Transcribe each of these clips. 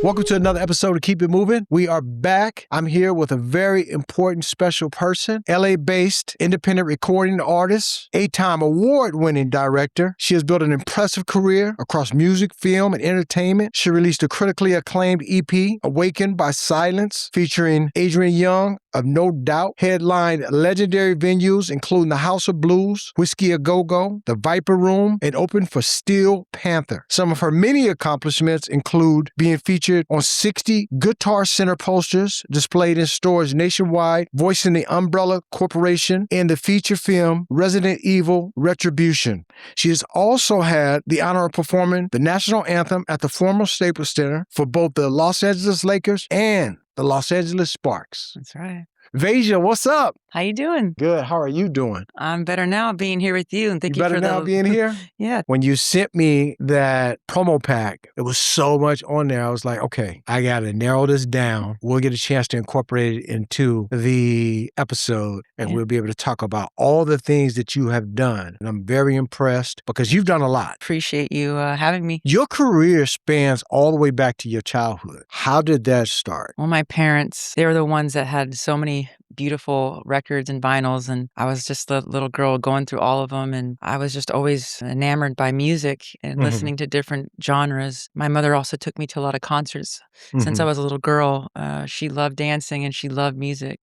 Welcome to another episode of Keep It Moving. We are back. I'm here with a very important special person, LA-based independent recording artist, 8-time award-winning director. She has built an impressive career across music, film, and entertainment. She released a critically acclaimed EP, Awakened by Silence, featuring Adrian Younge of No Doubt, headlined legendary venues including the House of Blues, Whiskey A Go-Go, the Viper Room, and opened for Steel Panther. Some of her many accomplishments include being featured on 60 Guitar Center posters displayed in stores nationwide, voicing the Umbrella Corporation in the feature film Resident Evil Retribution. She has also had the honor of performing the national anthem at the former Staples Center for both the Los Angeles Lakers and the Los Angeles Sparks. That's right. Veja, what's up? How you doing? Good. How are you doing? I'm better now being here with you, and thank you better for now being here? Yeah. When you sent me that promo pack, it was so much on there. I was like, okay, I got to narrow this down. We'll get a chance to incorporate it into the episode, and we'll be able to talk about all the things that you have done. And I'm very impressed because you've done a lot. Appreciate you having me. Your career spans all the way back to your childhood. How did that start? Well, my parents, they were the ones that had so many beautiful records and vinyls, and I was just a little girl going through all of them, and I was just always enamored by music and listening to different genres. My mother also took me to a lot of concerts. Since I was a little girl, she loved dancing and she loved music.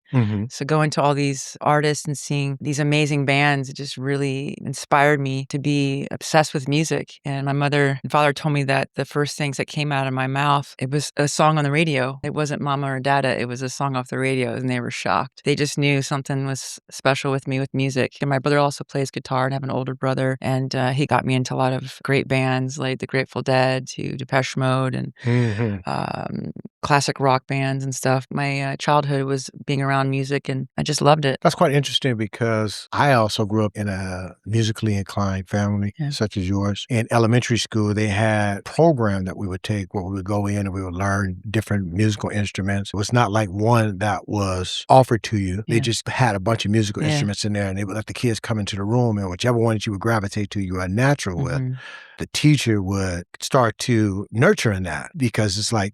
So going to all these artists and seeing these amazing bands, it just really inspired me to be obsessed with music. And my mother and father told me that the first things that came out of my mouth, it was a song on the radio. It wasn't Mama or Dada, it was a song off the radio, and they were shocked. They just knew something was special with me with music. And my brother also plays guitar, and I have an older brother, and he got me into a lot of great bands like the Grateful Dead to Depeche Mode and classic rock bands and stuff. My childhood was being around music, and I just loved it. That's quite interesting because I also grew up in a musically inclined family such as yours. In elementary school, they had a program that we would take where we would go in and we would learn different musical instruments. It was not like one that was offered to you. They just had a bunch of musical instruments in there, and they would let the kids come into the room, and whichever one that you would gravitate to, you were natural with. The teacher would start to nurture in that because it's like,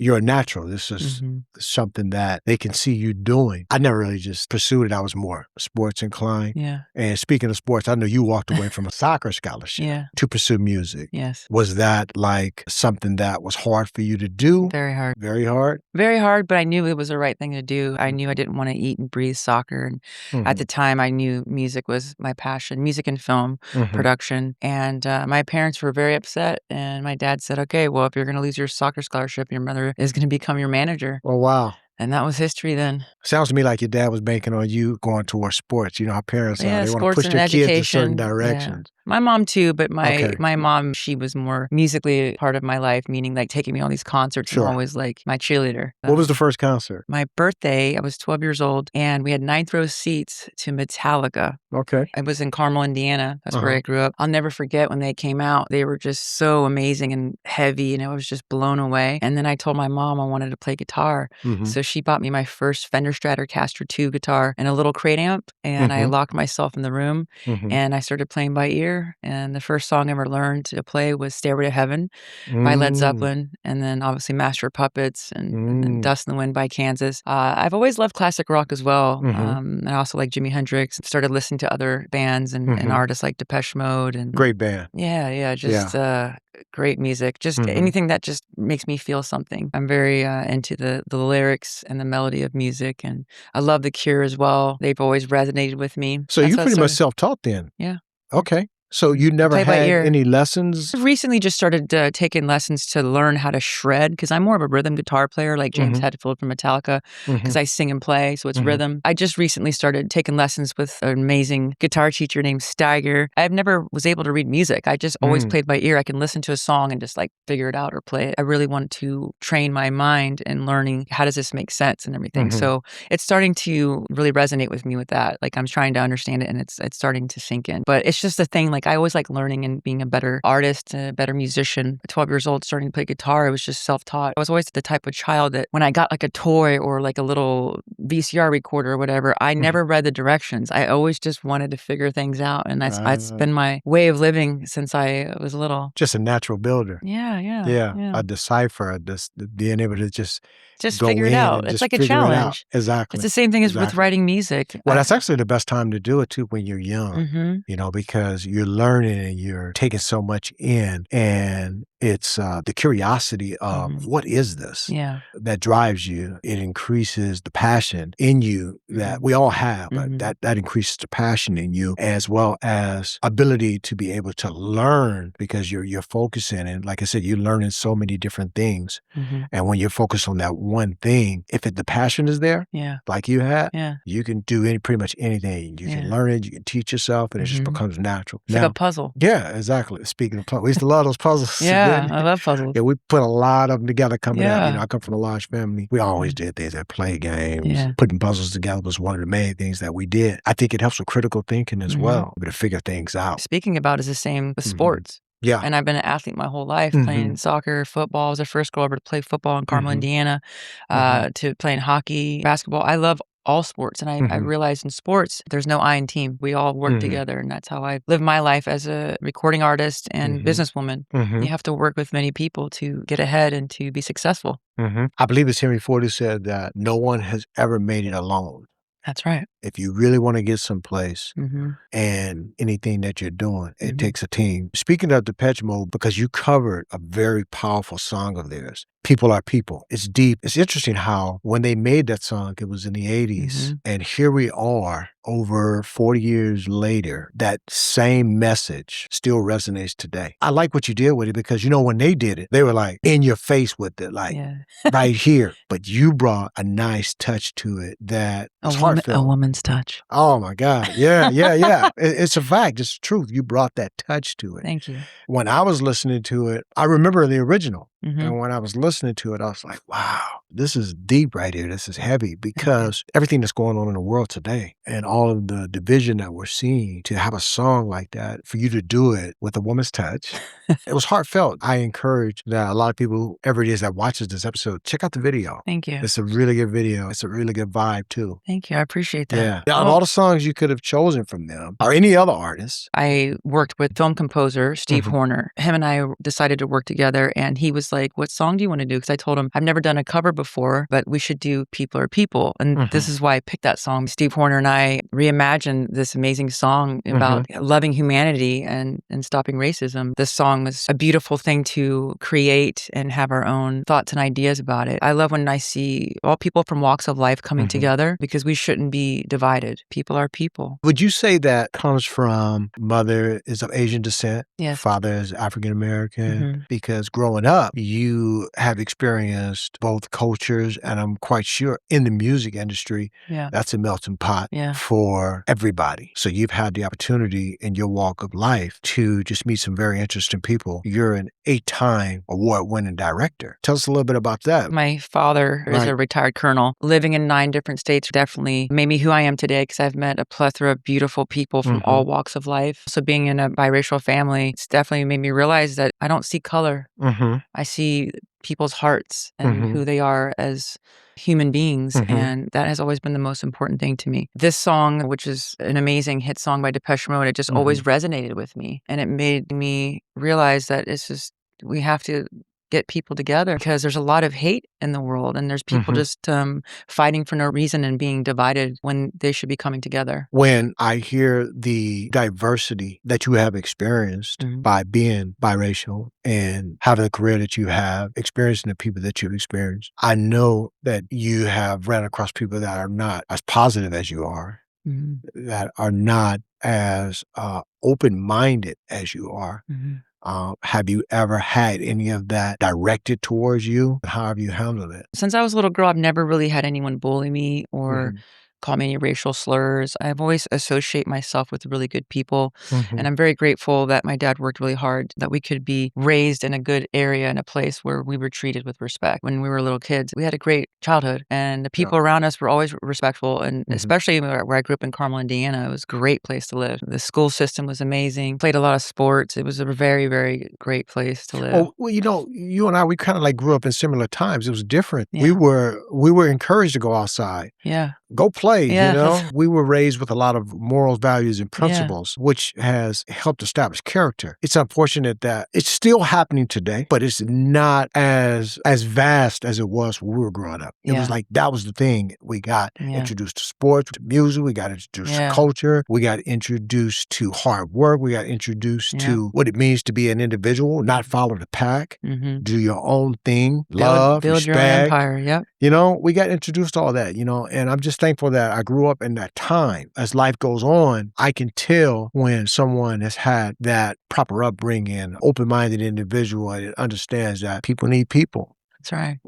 you're a natural. This is something that they can see you doing. I never really just pursued it. I was more sports inclined. Yeah. And speaking of sports, I know you walked away from a soccer scholarship to pursue music. Yes. Was that like something that was hard for you to do? Very hard. Very hard? Very hard, but I knew it was the right thing to do. I knew I didn't want to eat and breathe soccer. And at the time, I knew music was my passion, music and film production. And my parents were very upset. And my dad said, okay, well, if you're going to lose your soccer scholarship, your mother is going to become your manager. Oh, wow. And that was history then. Sounds to me like your dad was banking on you going towards sports. You know how parents are. They want to push and their kids in certain education. directions. My mom too, but my mom, she was more musically part of my life, meaning like taking me all these concerts and always like my cheerleader. What was the first concert? My birthday, I was 12 years old, and we had 9th row seats to Metallica. Okay. I was in Carmel, Indiana. That's where I grew up. I'll never forget when they came out. They were just so amazing and heavy, and I was just blown away. And then I told my mom I wanted to play guitar. So she bought me my first Fender Stratocaster 2 guitar and a little crate amp, and I locked myself in the room, and I started playing by ear. And the first song I ever learned to play was Stairway to Heaven by Led Zeppelin, and then obviously Master of Puppets and Dust in the Wind by Kansas. I've always loved classic rock as well. And I also like Jimi Hendrix. Started listening to other bands and artists like Depeche Mode. And great band. Just great music. Just anything that just makes me feel something. I'm very into the lyrics and the melody of music, and I love The Cure as well. They've always resonated with me. So you pretty much self-taught then? Yeah. Okay. So you never had any lessons? I've recently just started taking lessons to learn how to shred, because I'm more of a rhythm guitar player like James Hetfield from Metallica, because I sing and play, so it's rhythm. I just recently started taking lessons with an amazing guitar teacher named Steiger. I never was able to read music. I just always played by ear. I can listen to a song and just like figure it out or play it. I really want to train my mind in learning how does this make sense and everything. So it's starting to really resonate with me with that. Like I'm trying to understand it, and it's starting to sink in. But it's just a thing like Like, I always like learning and being a better artist, a better musician. At 12 years old, starting to play guitar, I was just self-taught. I was always the type of child that when I got like a toy or like a little VCR recorder or whatever, I never read the directions. I always just wanted to figure things out. And that's been my way of living since I was little. Just a natural builder. Yeah, Yeah. A decipher, being able to just go figure it in out. and It's just like a figure it out. challenge. Exactly. It's the same thing as with Exactly. writing music. Well, that's actually the best time to do it too, when you're young, Mhm. because you're learning and you're taking so much in, and it's the curiosity of what is this Yeah. that drives you. It increases the passion in you that we all have. That increases the passion in you, as well as ability to be able to learn, because you're focusing. And like I said, you're learning so many different things. And when you're focused on that one thing, if the passion is there, Yeah. like you had, Yeah. you can do pretty much anything. You can learn it, you can teach yourself, and it just becomes natural. It's like a puzzle. Yeah, exactly. Speaking of puzzles, we used to love those puzzles. Yeah, I love puzzles. Yeah, we put a lot of them together coming up. Yeah. I come from a large family. We always did things like play games. Yeah. Putting puzzles together was one of the main things that we did. I think it helps with critical thinking as well, to figure things out. Speaking about is the same with sports. Yeah. And I've been an athlete my whole life, playing soccer, football. I was the first girl ever to play football in Carmel, Indiana, to playing hockey, basketball. I love all sports. And I realized in sports, there's no I in team. We all work together. And that's how I live my life as a recording artist and businesswoman. You have to work with many people to get ahead and to be successful. I believe it's Henry Ford who said that no one has ever made it alone. That's right. If you really want to get someplace and anything that you're doing, it takes a team. Speaking of Depeche Mode, because you covered a very powerful song of theirs, People Are People. It's deep. It's interesting how when they made that song, it was in the 80s. And here we are over 40 years later, that same message still resonates today. I like what you did with it because, when they did it, they were like in your face with it, like right here. But you brought a nice touch to it that was heartfelt. A woman's touch. Oh my God. Yeah. It's a fact. It's the truth. You brought that touch to it. Thank you. When I was listening to it, I remember the original. And when I was listening to it, I was like, wow, this is deep right here. This is heavy, because everything that's going on in the world today and all of the division that we're seeing, to have a song like that, for you to do it with a woman's touch, it was heartfelt. I encourage that a lot of people, whoever it is that watches this episode, check out the video. Thank you. It's a really good video. It's a really good vibe too. Thank you. I appreciate that. Yeah. Out of all the songs you could have chosen from them, or any other artists. I worked with film composer Steve Horner. Him and I decided to work together, and he was like, what song do you want to do? Because I told him, I've never done a cover before, but we should do People Are People. And this is why I picked that song. Steve Horner and I reimagined this amazing song about loving humanity and stopping racism. This song was a beautiful thing to create and have our own thoughts and ideas about it. I love when I see all people from walks of life coming together, because we shouldn't be divided. People are people. Would you say that comes from mother is of Asian descent? Yes. Father is African American? Because growing up, you have experienced both cultures, and I'm quite sure in the music industry, that's a melting pot for everybody. So you've had the opportunity in your walk of life to just meet some very interesting people. You're an 8-time award-winning director. Tell us a little bit about that. My father is a retired colonel. Living in 9 different states definitely made me who I am today, because I've met a plethora of beautiful people from all walks of life. So being in a biracial family, it's definitely made me realize that I don't see color. I see people's hearts and who they are as human beings. And that has always been the most important thing to me. This song, which is an amazing hit song by Depeche Mode, it just always resonated with me. And it made me realize that it's just, we have to get people together, because there's a lot of hate in the world, and there's people just fighting for no reason and being divided when they should be coming together. When I hear the diversity that you have experienced by being biracial and having the career that you have, experiencing the people that you've experienced, I know that you have ran across people that are not as positive as you are, that are not as open-minded as you are. Have you ever had any of that directed towards you? How have you handled it? Since I was a little girl, I've never really had anyone bully me or call me any racial slurs. I've always associate myself with really good people. Mhm. And I'm very grateful that my dad worked really hard, that we could be raised in a good area, in a place where we were treated with respect. When we were little kids, we had a great childhood, and the Yeah. people around us were always respectful. And Mhm. especially where I grew up in Carmel, Indiana, it was a great place to live. The school system was amazing. Played a lot of sports. It was a very, very great place to live. Oh, well, you and I, we kind of like grew up in similar times. It was different. Yeah. We were encouraged to go outside. Yeah. Go play, Yeah. We were raised with a lot of morals, values, and Yeah. principles, which has helped establish character. It's unfortunate that it's still happening today, but it's not as vast as it was when we were growing up. It was Yeah. like that was the thing. We got Yeah. introduced to sports, to music, we got introduced to Yeah. culture, we got introduced to hard work, we got introduced Yeah. to what it means to be an individual, not follow the pack, Mhm. do your own thing, love, Build your own respect. empire. Yep. We got introduced to all that, and I'm just thankful that I grew up in that time. As life goes on, I can tell when someone has had that proper upbringing, open-minded individual, and understands that people need people. That's right.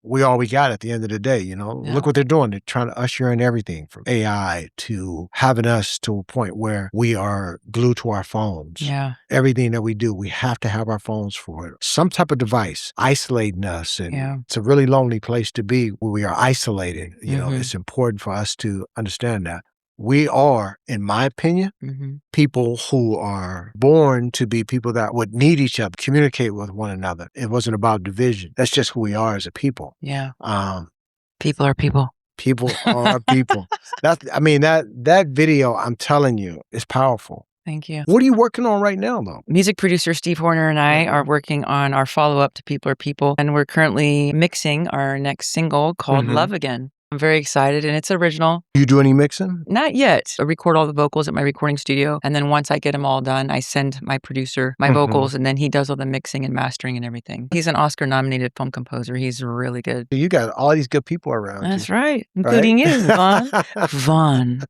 We all we got at the end of the day, Look what they're doing. They're trying to usher in everything from AI to having us to a point where we are glued to our phones. Yeah. Everything that we do, we have to have our phones for it. Some type of device isolating us. And Yeah. it's a really lonely place to be where we are isolated. Mhm. It's important for us to understand that. We are, in my opinion, Mhm. people who are born to be people that would need each other, communicate with one another. It wasn't about division. That's just who we are as a people. Yeah. Um, People are people. People are people. That video, I'm telling you, is powerful. Thank you. What are you working on right now, though? Music producer Steve Horner and I are working on our follow-up to People Are People, and we're currently mixing our next single called Mhm. Love Again. I'm very excited, and it's original. You do any mixing? Not yet. I record all the vocals at my recording studio, and then once I get them all done, I send my producer my Mhm. vocals, and then he does all the mixing and mastering and everything. He's an Oscar-nominated film composer. He's really good. You got all these good people around That's you. right, including you, Vaughn. Vaughn.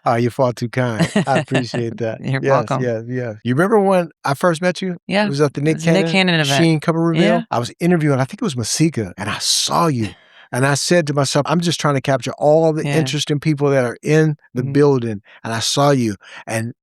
Oh, you're far too kind. I appreciate that. You're Yes, welcome. yes. You remember when I first met you? Yeah. It was at the Nick It was a Nick Cannon event. Sheen cover reveal. Yeah. I was interviewing, I think it was Masika, and I saw you. And I said to myself, I'm just trying to capture all the Yeah. interesting people that are in the Mhm. building. And I saw you, and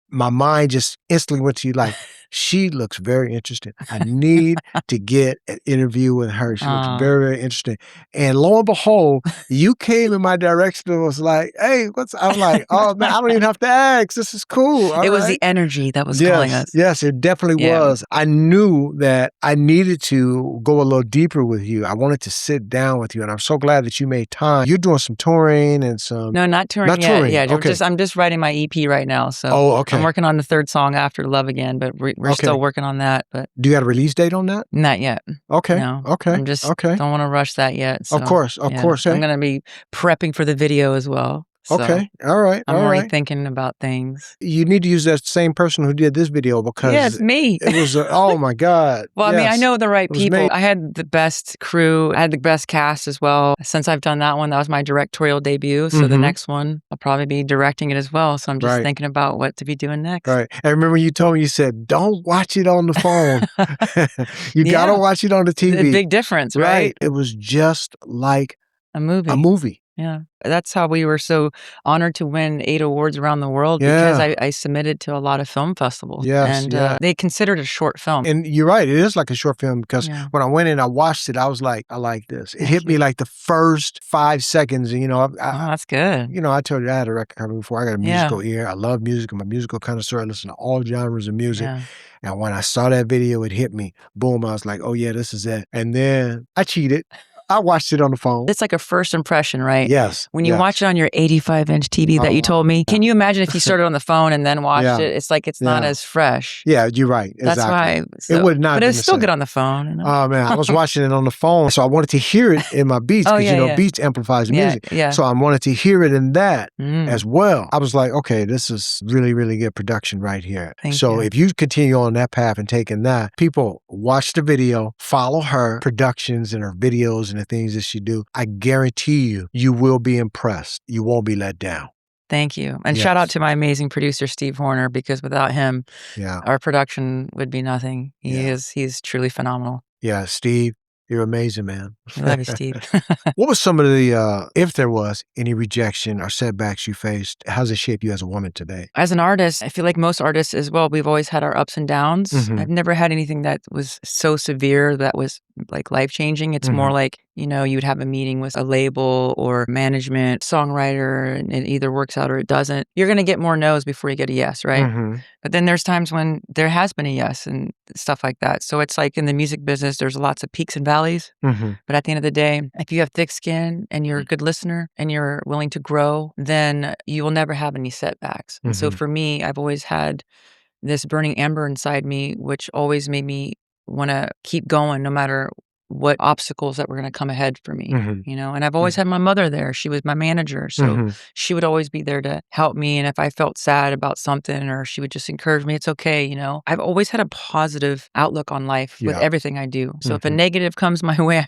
my mind just instantly went to you like, she looks very interesting. I need to get an interview with her. She looks Aw. very, very interesting. And lo and behold, you came in my direction and was like, hey, I'm like, oh man, I don't even have to ask. This is cool. All It was right. the energy that was calling us. Yes, it definitely Yeah. was. I knew that I needed to go a little deeper with you. I wanted to sit down with you, and I'm so glad that you made time. You're doing some touring and some. No, not touring Not yet. touring, Yeah, okay. I'm just writing my EP right now. So Oh, okay. I'm working on the third song after Love Again, but we're Okay. still working on that, but Do you got a release date on that? not yet. Okay. No. Okay. I'm just okay. don't want to rush that yet. So, Of course. yeah. Hey. I'm going to be prepping for the video as well. So Okay. All right. I'm all already right. thinking about things. You need to use that same person who did this video because Yeah, it's me. it was, oh my God. Well, I mean, I Yes. know the right It was people. me. I had the best crew. I had the best cast as well. Since I've done that one, that was my directorial debut. So the Mhm. next one, I'll probably be directing it as well. So I'm just Right. thinking about what to be doing next. Right. I remember you told me, you said, don't watch it on the phone. You got to Yeah. watch it on the A TV. big difference, right? It was just like A movie. a movie. Yeah. That's how we were so honored to win 8 awards around the world because Yeah. I submitted to a lot of film festivals. Yes, And yeah. they considered it a short film. And you're right. It is like a short film because Yeah. when I went in, I watched it. I was like, I like this. It Thank hit me you. like the first 5 seconds. And, Oh, that's good. I told you I had a record company before. I got a Yeah. musical ear. I love music. I'm a musical connoisseur. I listen to all genres of music. Yeah. And when I saw that video, it hit me. Boom. I was like, oh, yeah, this is it. And then I cheated. I watched it on the phone. It's like a first impression, right? Yes. When you yes. watch it on your 85-inch TV that Oh, you told me, can you imagine if you started on the phone and then watched Yeah. it? It's like it's not Yeah. as fresh. Yeah, you're right. That's Exactly. why. So, It would not but been it's the still same. good on the phone. You know? Oh, man. I was watching it on the phone. So I wanted to hear it in my beats Oh, because, yeah, yeah. beats amplifies the Yeah, music. yeah. So I wanted to hear it in that Mm. as well. I was like, okay, this is really, really good production right here. Thank So you. if you continue on that path and taking that, people watch the video, follow her productions and her videos and the things that she do. I guarantee you will be impressed. You won't be let down. Thank you. And shout out Yes. to my amazing producer, Steve Horner, because without him, Yeah. our production would be nothing. Yeah. He's truly phenomenal. Yeah. Steve, You're amazing, man. I love you, Steve. What was some of the, if there was any rejection or setbacks you faced, how does it shape you as a woman today? As an artist, I feel like most artists as well, we've always had our ups and downs. Mhm. I've never had anything that was so severe that was like life changing. It's more Mhm. like, you would have a meeting with a label or management, songwriter, and it either works out or it doesn't. You're going to get more no's before you get a yes, right? Mhm. But then there's times when there has been a yes and stuff like that. So it's like in the music business, there's lots of peaks and valleys. Mhm. But at the end of the day, if you have thick skin and you're a good listener and you're willing to grow, then you will never have any setbacks. And so Mhm. for me, I've always had this burning ember inside me, which always made me want to keep going no matter what obstacles that were going to come ahead for me, Mhm. and I've always had my mother there. She was my manager. So Mhm. she would always be there to help me. And if I felt sad about something or she would just encourage me, it's okay. I've always had a positive outlook on life with Yeah. everything I do. So if a Mhm. negative comes my way,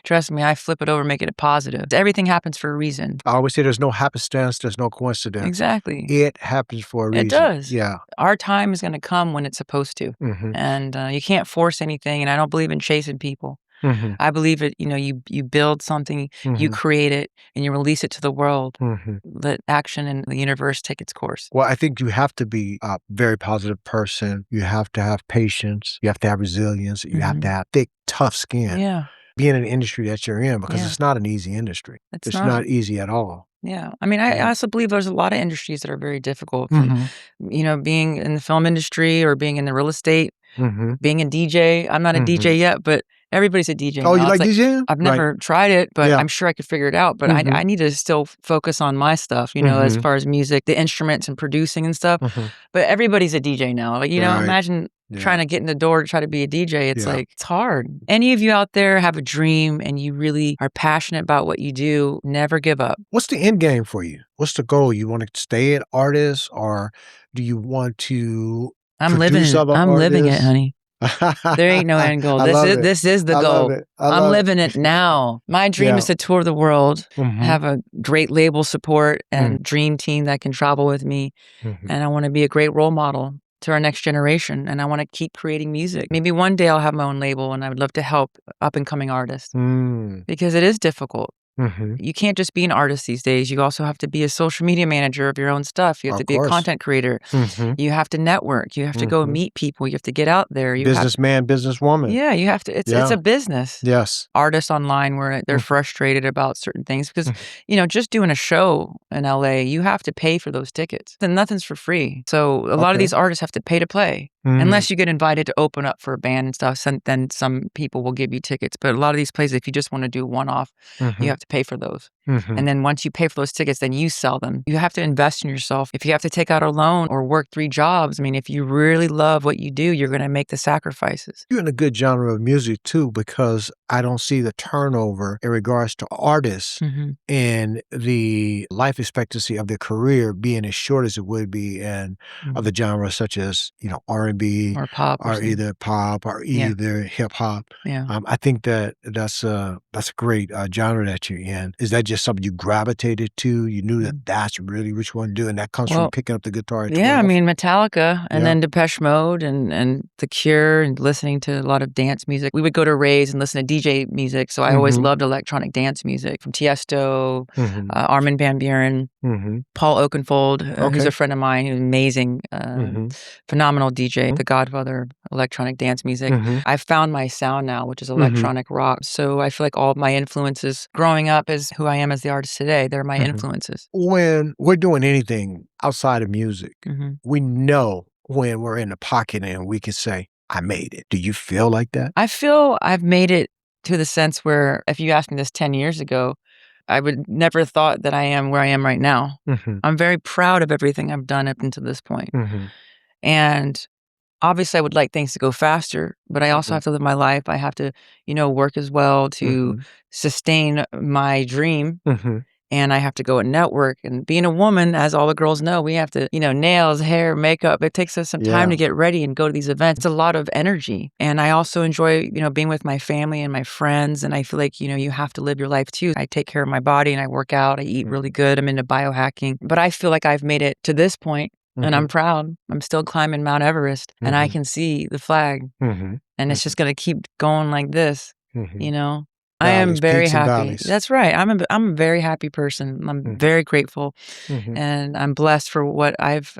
trust me, I flip it over, make it a positive. Everything happens for a reason. I always say there's no happenstance, there's no coincidence. Exactly. It happens for a reason. It does. Yeah. Our time is going to come when it's supposed to. Mhm. And you can't force anything. And I don't believe in chasing people. Mhm. I believe it, you build something, you Mhm. create it, and you release it to the world. Mhm. Let action and the universe take its course. Well, I think you have to be a very positive person. You have to have patience. You have to have resilience. You have to Mhm. have thick, tough skin. Yeah, Being in the industry that you're in, because Yeah. it's not an easy industry. it's It's not. not easy at all. Yeah. I mean, I Yeah. also believe there's a lot of industries that are very difficult from, Mhm. being in the film industry or being in the real estate, Mhm. being a DJ. I'm not a Mhm. DJ yet, but everybody's a DJ Oh, you now. It's like like, DJing? I've Like, never tried it, but yeah. I'm sure I could figure it out. But Mhm. I need to still focus on my stuff, as Mhm. far as music, the instruments and producing and stuff. Mhm. But everybody's a DJ now. Like, Right. imagine trying Yeah. to get in the door to try to be a DJ. It's Yeah. like, it's hard. Any of you out there have a dream and you really are passionate about what you do, never give up. What's the end game for you? What's the goal? You want to stay an artist, or do you want to I'm living produce it. other I'm living it, artists? honey. There ain't no end goal. I This love is it. this is the I love goal. it. I I'm love living it. it now. My dream is Yeah. to tour the world, Mhm. have a great label support Mm. and dream team that can travel with me. Mhm. And I want to be a great role model to our next generation. And I want to keep creating music. Maybe one day I'll have my own label and I would love to help up and coming artists Mm. because it is difficult. Mhm. You can't just be an artist these days. You also have to be a social media manager of your own stuff. You have to Of be a course. content creator. Mhm. You have to network. You have to go Mhm. meet people. You have to get out there. You have Businessman, businesswoman. Yeah, you have to it's Yeah. a business. Yes. Artists online where they're Mm. frustrated about certain things because, Mhm. just doing a show in LA, you have to pay for those tickets. And nothing's for free. So a lot of Okay. these artists have to pay to play. Mm. Unless you get invited to open up for a band and stuff, then some people will give you tickets. But a lot of these places, if you just want to do one-off, you Mhm. have to pay for those. Mhm. And then once you pay for those tickets, then you sell them. You have to invest in yourself. If you have to take out a loan or work 3 jobs, I mean, if you really love what you do, you're going to make the sacrifices. You're in a good genre of music too, because I don't see the turnover in regards to artists Mhm. and the life expectancy of their career being as short as it would be in Mhm. other genres such as, R&B Or pop or or something. either pop or Yeah. either hip hop. Yeah. I think that's a great genre that you're in. Is that just something you gravitated to? You knew that that's really what you want to do, and that comes from Well, picking up the guitar at yeah, 12? I mean, Metallica and Yeah. then Depeche Mode and The Cure and listening to a lot of dance music. We would go to raves and listen to DJ music, so I always Mhm. loved electronic dance music from Tiesto, Mhm. Armin van Buuren, Mhm. Paul Oakenfold, who's Okay. a friend of mine, who's amazing, Mhm. phenomenal DJ, Mhm. the godfather of electronic dance music. Mhm. I've found my sound now, which is Mhm. electronic rock. So I feel like all of my influences growing up is who I am as the artist today. They're my Mhm. influences. When we're doing anything outside of music, Mhm. we know when we're in the pocket and we can say, "I made it." Do you feel like that? I feel I've made it to the sense where if you asked me this 10 years ago, I would never thought that I am where I am right now. Mhm. I'm very proud of everything I've done up until this point. Mhm. And obviously I would like things to go faster, but I also Mhm. have to live my life. I have to, work as well to Mhm. sustain my dream. Mhm. And I have to go and network. And being a woman, as all the girls know, we have to, nails, hair, makeup. It takes us some time Yeah. to get ready and go to these events. It's a lot of energy. And I also enjoy, being with my family and my friends. And I feel like, you have to live your life too. I take care of my body and I work out. I eat really good. I'm into biohacking. But I feel like I've made it to this point, and I'm proud. I'm still climbing Mount Everest and I Mhm. can see the flag. Mhm. And it's just going to keep going like this. You know, I am Valleys, very peaks and happy. valleys. That's right. I'm a very happy person. I'm very grateful, Mhm. and I'm blessed for what I've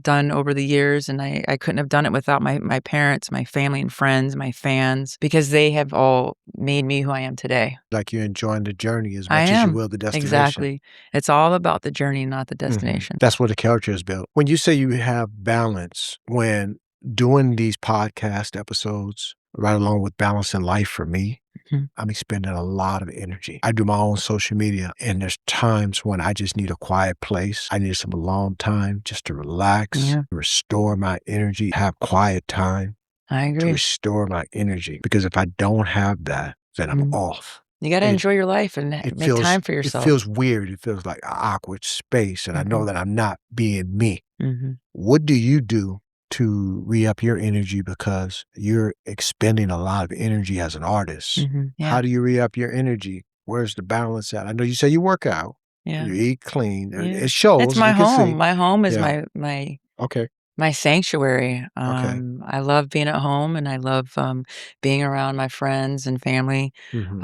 done over the years. And I couldn't have done it without my parents, my family and friends, my fans, because they have all made me who I am today. Like you're enjoying the journey as I much as you am. will the destination. Exactly. It's all about the journey, not the destination. That's where the character is built. When you say you have balance when doing these podcast episodes, right along with balancing life for me, Mhm. I'm expending a lot of energy. I do my own social media, and there's times when I just need a quiet place. I need some alone time just to relax, Yeah. restore my energy, have quiet time I to agree. restore my energy. Because if I don't have that, then I'm off. You got to And enjoy your life and make time for it yourself. feels weird. It feels like an awkward space, and I know that I'm not being me. What do you do to re-up your energy because you're expending a lot of energy as an artist? Yeah. How do you re-up your energy? Where's the balance at? I know you say you work out, Yeah. you eat clean. Yeah. It shows. It's my we can home. see. My home is Yeah. my Okay. my sanctuary. Okay. I love being at home, and I love being around my friends and family. Mhm.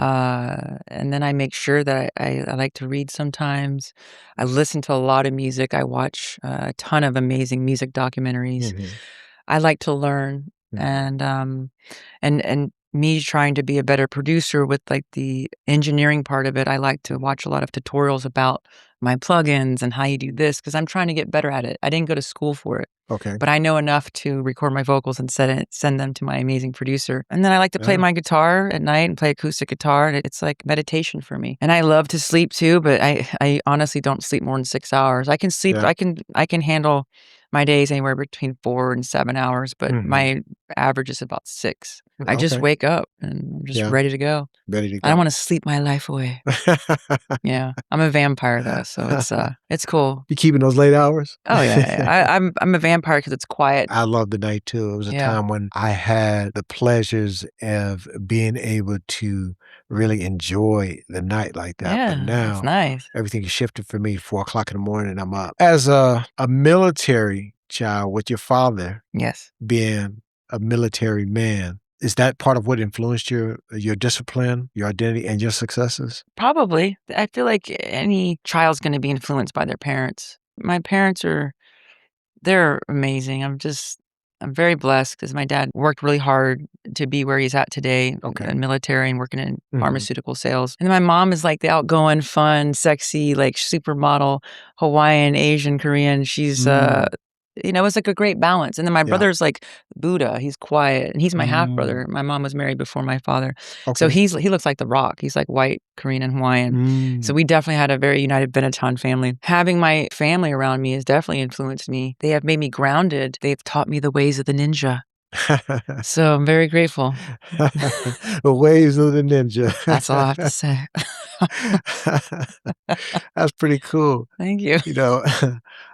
And then I make sure that I like to read sometimes. I listen to a lot of music. I watch a ton of amazing music documentaries. Mhm. I like to learn, Mhm. and me trying to be a better producer with like the engineering part of it. I like to watch a lot of tutorials about my plugins and how you do this because I'm trying to get better at it. I didn't go to school for it. Okay. But I know enough to record my vocals and send them to my amazing producer. And then I like to play Yeah. my guitar at night and play acoustic guitar, and it's like meditation for me. And I love to sleep too, but I honestly don't sleep more than 6 hours. I can sleep. Yeah. I can handle my days anywhere between 4 and 7 hours, but Mhm. my average is about 6. I just Okay. wake up and I'm just Yeah. ready to go. Ready to I don't go. want to sleep my life away. Yeah, I'm a vampire though, so it's cool. You keeping those late hours? Oh yeah. I'm a vampire because it's quiet. I love the night too. It was a Yeah. time when I had the pleasures of being able to really enjoy the night like that. But Yeah, now it's nice. everything is shifted for me. 4 o'clock in the morning, I'm up. As a military child with your father Yes. being a military man, is that part of what influenced your discipline, your identity, and your successes? Probably. I feel like any child's gonna be influenced by their parents. My parents they're amazing. I'm very blessed because my dad worked really hard to be where he's at today Okay. in military and working in Mhm. pharmaceutical sales. And then my mom is like the outgoing, fun, sexy, like supermodel, Hawaiian, Asian, Korean. She's Mm. it's like a great balance. And then my Yeah. brother's like Buddha. He's quiet, and he's my half Mm. brother. My mom was married before my father, so Okay. he looks like the Rock. He's like white, Korean, and Hawaiian. So Mm. we definitely had a very united Benetton family. Having my family around me has definitely influenced me. They have made me grounded. They've taught me the ways of the ninja. So I'm very grateful. The ways of the ninja. That's all I have to say. That's pretty cool. Thank you. You know,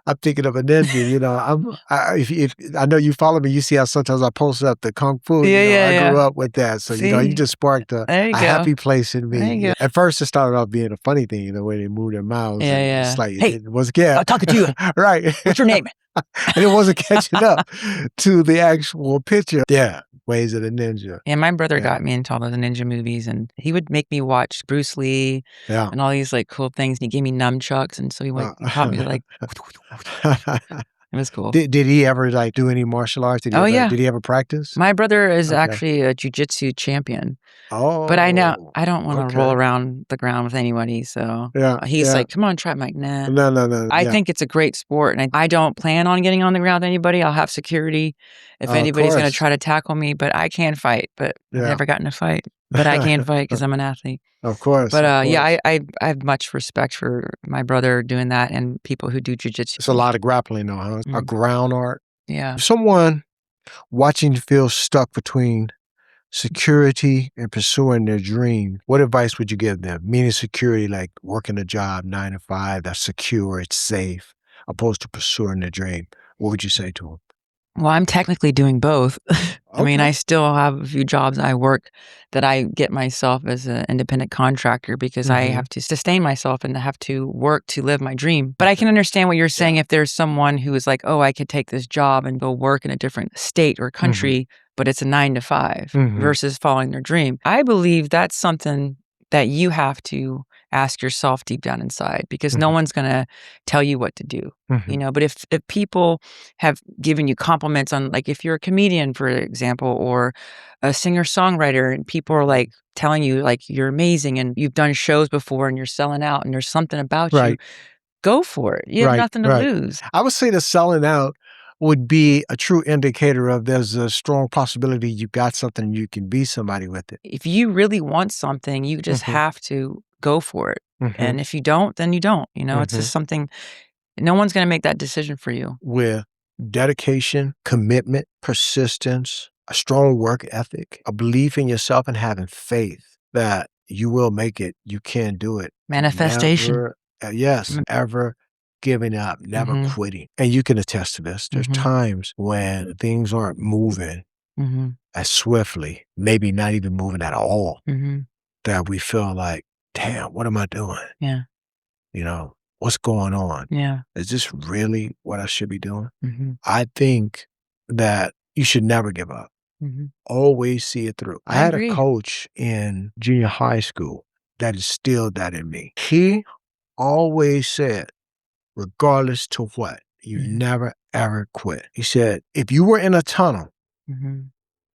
I'm thinking of a ninja. You know, if I know you follow me, you see how sometimes I post up the kung fu. Yeah, You know, yeah, I grew yeah. up with that, so you know, you See? just sparked a There you go. happy place in There you me. go. At first, it started off being a funny thing, you know, where they move their mouths. Yeah, and yeah. It's like Hey, it was yeah, I'm talking to you. right. What's your name? And it wasn't catching up to the actual picture. Yeah, ways of the ninja. Yeah, my brother Yeah. got me into all those ninja movies, and he would make me watch Bruce Lee Yeah. and all these like cool things. And he gave me nunchucks, and so he taught me to like. It was cool. Did he ever like do any martial arts? Oh, yeah. Did he ever practice? My brother is Okay. actually a jujitsu champion, Oh, but I don't want to roll okay. around the ground with anybody. So Yeah, he's yeah. like, "Come on, try." I'm like, "Nah." No, I yeah. think it's a great sport, and I don't plan on getting on the ground with anybody. I'll have security if Of anybody's going to course. try to tackle me, but I can fight. But I've Yeah. never gotten a fight. But I can fight because I'm an athlete. Of course, But of yeah, course. I have much respect for my brother doing that and people who do jujitsu. It's a lot of grappling though, huh? A Mm. ground art. Yeah. If someone watching feels stuck between security and pursuing their dream, what advice would you give them? Meaning security, like working a job 9 to 5, that's secure, it's safe, opposed to pursuing their dream. What would you say to them? Well, I'm technically doing both. I mean, Okay. I still have a few jobs I work that I get myself as an independent contractor because I Mhm. have to sustain myself and have to work to live my dream. But I can understand what you're saying. Yeah. If there's someone who is like, oh, I could take this job and go work in a different state or country, but it's a 9 to 5 Mhm. versus following their dream. I believe that's something that you have to ask yourself deep down inside, because no Mhm. one's going to tell you what to do. Mhm. But if people have given you compliments on, like, if you're a comedian, for example, or a singer-songwriter, and people are like telling you like you're amazing and you've done shows before and you're selling out and there's something about you, Right. go for it. You have Right. nothing to Right. lose. I would say the selling out would be a true indicator of there's a strong possibility you got something, you can be somebody with it. If you really want something, you just Mhm. have to go for it. Mhm. And if you don't, then you don't. It's Mhm. just something, no one's going to make that decision for you. With dedication, commitment, persistence, a strong work ethic, a belief in yourself, and having faith that you will make it, you can do it. Manifestation. Never, yes, ever giving up, never Mm-hmm. quitting. And you can attest to this. There's Mm-hmm. times when things aren't moving Mm-hmm. as swiftly, maybe not even moving at all, Mm-hmm. that we feel like, damn, what am I doing? Yeah. What's going on? Yeah. Is this really what I should be doing? Mm-hmm. I think that you should never give up. Mm-hmm. Always see it through. I I had a agree. coach in junior high school that instilled that in me. He always said, regardless to what, you Mhm. never ever quit. He said, if you were in a tunnel, Mm-hmm.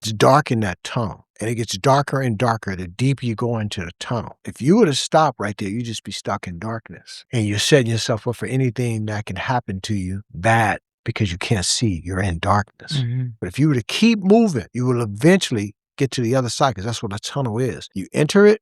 it's dark in that tunnel, and it gets darker and darker the deeper you go into the tunnel. If you were to stop right there, you'd just be stuck in darkness. And you're setting yourself up for anything that can happen to you bad because you can't see. You're in darkness. Mm-hmm. But if you were to keep moving, you will eventually get to the other side, because that's what a tunnel is. You enter it,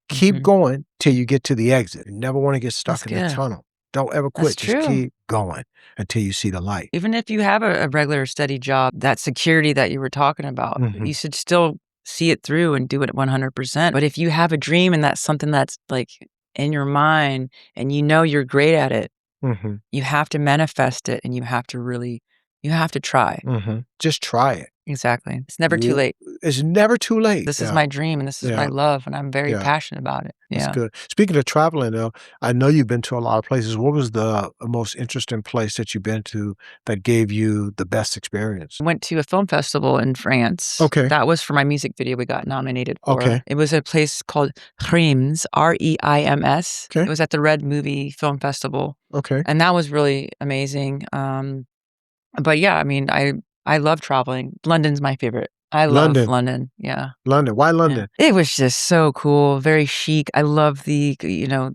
keep Mhm. going till you get to the exit. You never want to get stuck That's in the good. tunnel. Don't ever That's quit. Just true. keep going until you see the light. Even if you have a regular steady job, that security that you were talking about, Mhm. you should still see it through and do it 100%. But if you have a dream and that's something that's like in your mind and you're great at it, Mhm. you have to manifest it, and you have to try. Mhm. Just try it. Exactly. It's never too W late. It's never too late. This is Yeah. my dream and this is what I Yeah. love, and I'm very Yeah. passionate about it. That's Yeah. good. Speaking of traveling, though, I know you've been to a lot of places. What was the most interesting place that you've been to that gave you the best experience? I went to a film festival in France. Okay. That was for my music video we got nominated for. Okay. It was a place called Reims, Reims. Okay. It was at the Red Movie Film Festival, Okay. and that was really amazing. But yeah, I mean, I love traveling. London's my favorite. I love London. London. Yeah. London. Why Yeah. London? It was just so cool, very chic. I love the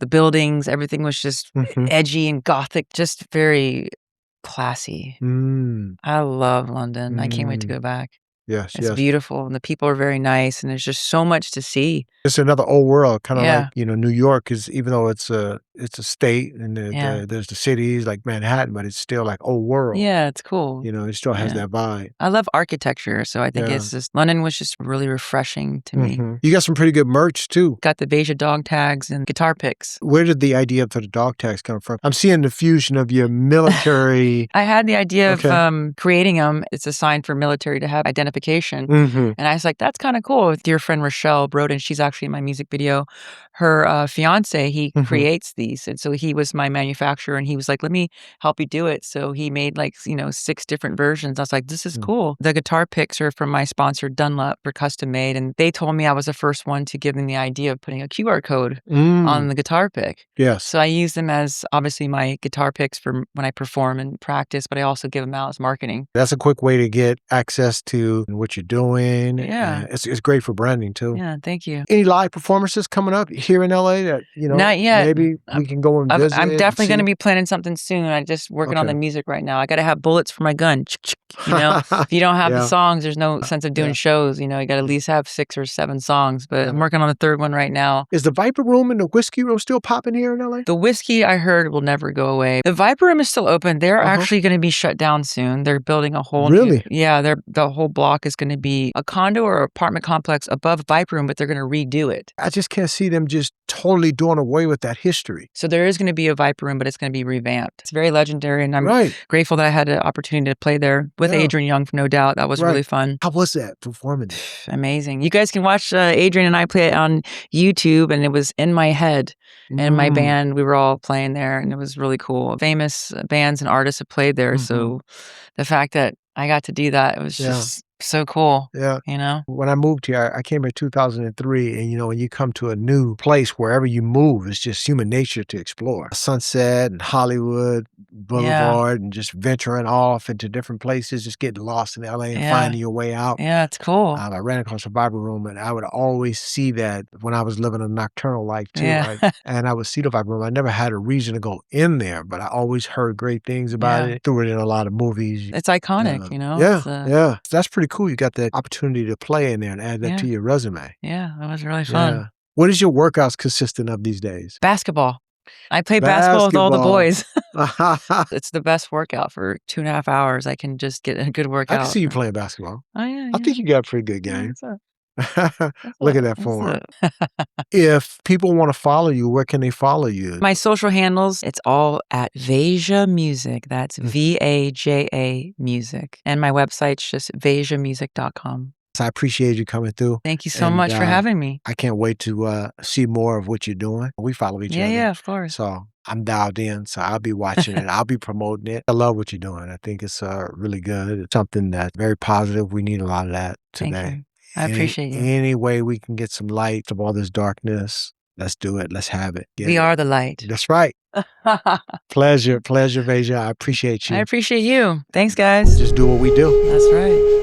buildings. Everything was just Mhm. edgy and gothic, just very classy. Mm. I love London. I can't wait to Mm. go back. Yes, It's yes. beautiful, and the people are very nice, and there's just so much to see. It's another old world, kinda like, Yeah. New York is, even though it's a state, and Yeah. there's the cities like Manhattan, but it's still like old world. Yeah, it's cool. It still has Yeah. that vibe. I love architecture, so I think Yeah. it's just London was just really refreshing to me. Mhm. You got some pretty good merch too. Got the Beija dog tags and guitar picks. Where did the idea for the dog tags come from? I'm seeing the fusion of your military. I had the idea Okay. of creating them. It's a sign for military to have identification. Mhm. And I was like, that's kind of cool. With dear friend Rochelle Broden, she's actually in my music video. Her fiance, he Mhm. creates these. And so he was my manufacturer, and he was like, let me help you do it. So he made 6 different versions. I was like, this is Mm. cool. The guitar picks are from my sponsor, Dunlop, for custom made. And they told me I was the first one to give them the idea of putting a QR code on the guitar pick. Yes. So I use them as obviously my guitar picks for when I perform and practice, but I also give them out as marketing. That's a quick way to get access to what you're doing. Yeah. And it's great for branding too. Yeah, thank you. Any live performances coming up here in LA that, Not yet. maybe we can go and visit? I'm and definitely going to see? be planning something soon. I'm just working on the Okay. music right now. I got to have bullets for my gun. If you don't have the Yeah. songs, there's no sense of doing Yeah. shows. You got to at least have 6 or 7 songs. But I'm Yeah. working on the 3rd one right now. Is the Viper Room and the Whiskey Room still popping here in LA? The whiskey, I heard, will never go away. The Viper Room is still open. They're Uh-huh. actually going to be shut down soon. They're building a whole Really? the whole block is going to be a condo or apartment complex above Viper Room, but they're going to redo it. I just can't see them just totally doing away with that history. So there is going to be a Viper Room, but it's going to be revamped. It's very legendary, and I'm Right. grateful that I had an opportunity to play there with Yeah. Adrian Young, no doubt. That was Right. really fun. How was that performing it? Amazing. You guys can watch Adrian and I play it on YouTube, and it was In My Head. And my Mm. band, we were all playing there, and it was really cool. Famous bands and artists have played there. Mhm. So the fact that I got to do that, it was Yeah. just So cool. Yeah. You know? When I moved here, I came here 2003, and when you come to a new place, wherever you move, it's just human nature to explore. Sunset and Hollywood Boulevard, and just venturing off into different places, just getting lost in LA and finding your way out. Yeah, it's cool. I ran across a Bible room, and I would always see that when I was living a nocturnal life too. Yeah. Right? And I would see the Bible room. I never had a reason to go in there, but I always heard great things about Yeah. it. Threw it in a lot of movies. It's iconic, you know? Yeah, It's, yeah. That's pretty cool. You got that opportunity to play in there and add that Yeah. to your resume. Yeah, that was really fun. Yeah. What is your workouts consistent of these days? Basketball. I play basketball with all the boys. I It's the best workout for 2.5 hours. I can just get a good workout. can see you playing basketball. Oh, yeah, I think you got a pretty good Yeah, game. what's up? Look at that What's form. up? If people want to follow you, where can they follow you? My social handles, it's all at Vaja Music. That's VAJA Music. And my website's just vajamusic.com. I appreciate you coming through. Thank you so And, much for having me. I can't wait to see more of what you're doing. We follow each other. Yeah, of course. So I'm dialed in. So I'll be watching it. I'll be promoting it. I love what you're doing. I think it's really good. It's something that's very positive. We need a lot of that today. Thank you. I appreciate you. Any way we can get some light of all this darkness, let's do it. Let's have it. We are the light. That's right. Pleasure, Vaja. I appreciate you. I appreciate you. Thanks, guys. Just do what we do. That's right.